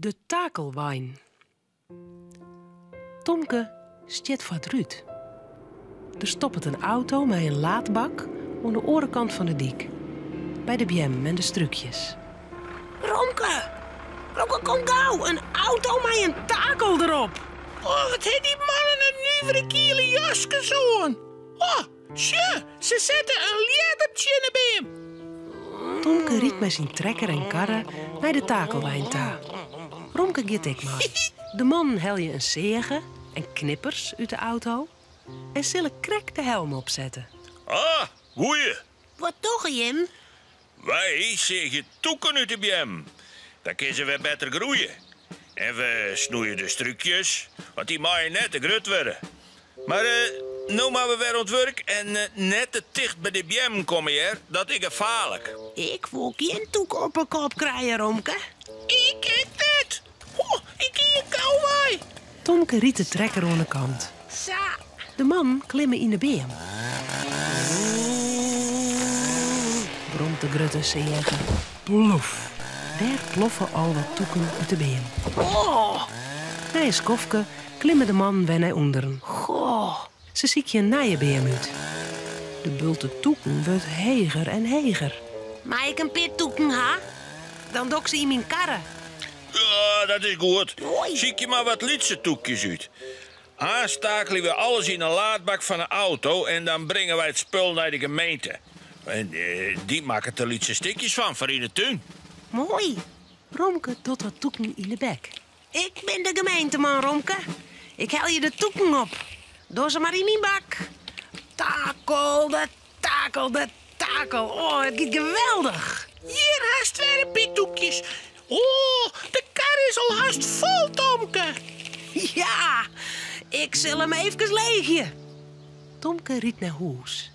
De takelwijn. Tomke stiet wat Ruud. Er stopt een auto met een laadbak aan de orenkant van de diek. Bij de bjem en de strukjes. Romke! Romke, kom gauw! Een auto met een takel erop! Oh, wat heeft die mannen een nieuwe kiele jasjes aan? Oh, tje, ze zetten een ledertje in de beam. Tomke riet met zijn trekker en karren naar de takelwijn ta. Romke giet ik maar. De man hel je een zegen en knippers uit de auto en Sille krek de helm opzetten. Ah, goeie. Wat toch, Jim? Wij zeggen toeken uit de bjem. Dan kunnen ze weer beter groeien. En we snoeien de strukjes, want die maaien net te grut worden. Maar nou maar we weer ontwerk en net te dicht bij de bjem komen hier, dat is gevaarlijk. Ik wil geen toek op een kop krijgen, Romke. Ik het net. Oh, ik hier kou bij. Tomke riet de trekker aan de kant. Sa. De man klimmen in de beem. Bromt de grutte zegen. Plof. Daar ploffen al wat toeken uit de beem. Oh. Na een skofke klimmen de man weer naar onderen. Goh. Ze ziet je nije beem uit. De bulte toeken wordt heger en heger. Maar ik een pit toeken, ha? Dan dok ze in mijn karren. Ja, dat is goed. Hoi. Zie je maar wat lietse toekjes uit. Aanstakelen we alles in een laadbak van een auto en dan brengen wij het spul naar de gemeente. En die maken er lietse stikjes van voor in de tuin. Mooi. Romke tot wat toeken in de bek. Ik ben de gemeenteman, Romke. Ik hel je de toeken op. Doe ze maar in mijn bak. Takel, de takel, de takel. Oh, het gaat geweldig. Hier haast weer een pittoekjes. Oh, de kar is al haast vol, Tomke. Ja, ik zal hem even leegje. Tomke riet naar huis.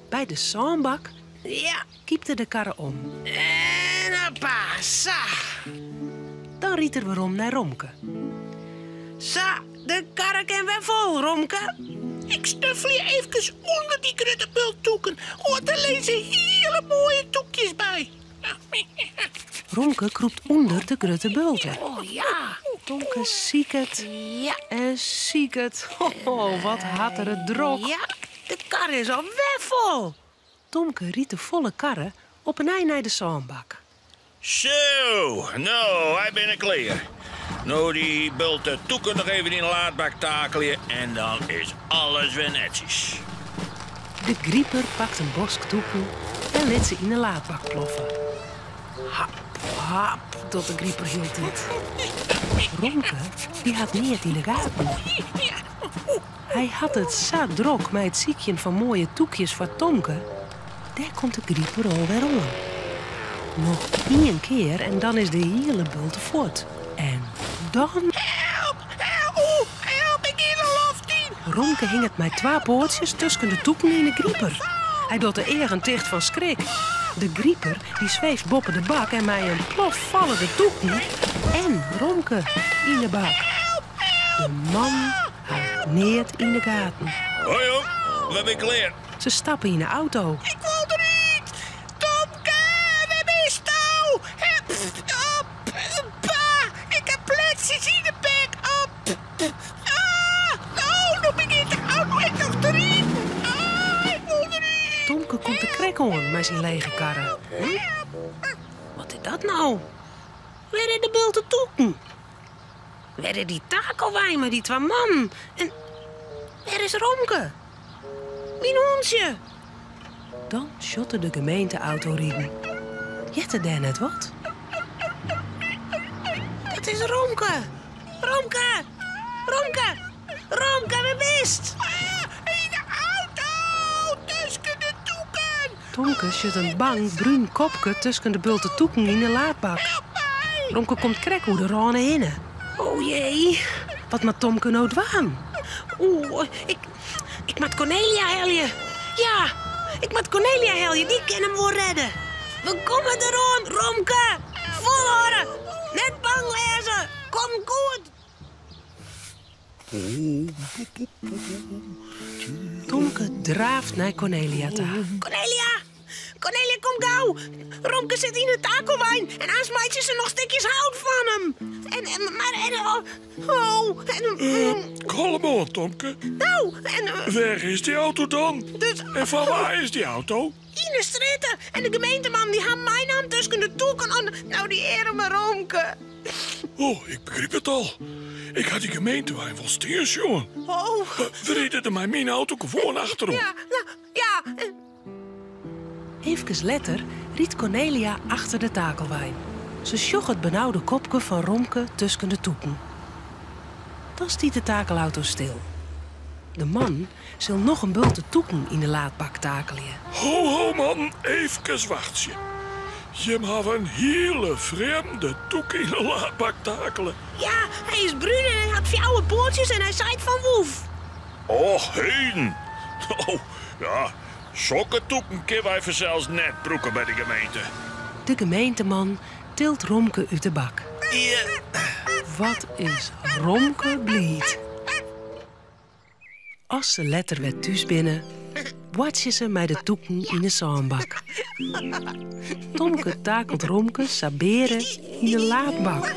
Bij de zandbak Ja, kiepte de karren om. en hoppa, sa. Dan riet er weer om naar Romke. Sa, de karren kan weer vol, Romke. Ik stuffel je even onder die gruttebulttoeken. Oh, er lezen hele mooie toekjes bij. Romke kroept onder de grutte bulten. Oh ja. Tomke ziek het Ja. en ziek het. Oh, wat had er het drok. Ja, de kar is al weer vol. Tomke riet de volle karren op een ei naar de zandbak. Zo, nou, hij ben ik klaar. Nou, die bulten toeken nog even in de laadbak takelen en dan is alles weer netjes. De grieper pakt een bosk toeken en liet ze in de laadbak ploffen. Hap, hap, tot de grieper hield dit. Romke, die had niet in de gaten. Hij had het zo drok met het ziekje van mooie toekjes voor Tomke. Daar komt de grieper alweer om. Nog één keer en dan is de hele bulte voort. En dan... Help, help, help, ik in de loft in. Romke hing het met 2 poortjes tussen de toeken in de grieper. Hij doet de egen dicht van schrik. De grieper die zweeft boven de bak en mij een plof vallen de toeken en Romke in de bak. De man houdt neer in de gaten. Hoi, jong, we zijn klaar. Ze stappen in de auto. Ik wil erin. Tomke, we hebben een stouw. Pa, ik heb pletsjes in de bek. Nou begint de auto ik nog erin. Ik wil erin. Tomke komt de krek aan met zijn lege karren. Wat is dat nou? Waar is de bulte toeken? Waar is die takelwijn met die 2 man? En waar is Romke? Mijn hondje. Dan shotte de gemeenteauto rieden. Jette daar net wat? Het is Romke. Romke. Romke. Romke, we wist. In de auto. Tussen de toeken. Tomke shut een bang bruin kopje tussen de bulte toeken in de laadbak. Romke komt krek hoe de ranen in. Oh jee. Wat moet Tomke nou dwaan? Oeh, ik moet Cornelia heljen. Ja, ik moet Cornelia heljen. Die kan hem wel redden. We komen eraan, Romke. Volhouden. Net bang wezen. Kom goed. Tomke draaft naar Cornelia toe. Cornelia. Cornelia, kom gauw. Romke zit in de takelwijn en aansmijt ze nog stukjes hout van hem. Kalm aan, Tomke. Waar is die auto dan? En van waar is die auto? In de stritten. En de gemeenteman die had mijn naam tussen de toeken. Nou, die arme Romke. Oh, ik begrijp het al. Ik had die gemeentewijn wel steers, jongen. Oh. We reden er met mijn auto gewoon achterom. Ja. Even later riet Cornelia achter de takelwijn. Ze sjoeg het benauwde kopje van Romke tussen de toeken. Dan stiet de takelauto stil. De man zal nog een bulte toeken in de laadbak takelen. Ho, man, even wachtje. Je mag een hele vreemde toek in de laadbak takelen. Ja, hij is bruin en hij had fjouwe poortjes en hij zaait van woef. Oh, heen. Oh, ja, sokkentoeken kunnen wij zelfs net broeken bij de gemeente. De gemeenteman tilt Romke uit de bak. Ja. Wat is Romke blied. Als ze letter werd thuis binnen, watje ze met de toeken in de zandbak. Tomke takelt Romke saberen in de laadbak.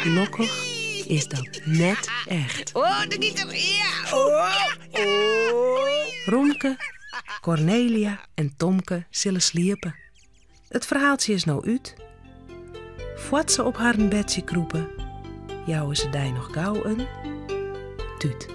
Gelukkig is dat net echt. Oh, de gieter. Ja. Romke, Cornelia en Tomke zullen sliepen. Het verhaaltje is nou uit. Voordat ze op haar bedje kroepen, jouwen ze daar nog gauw een tuut.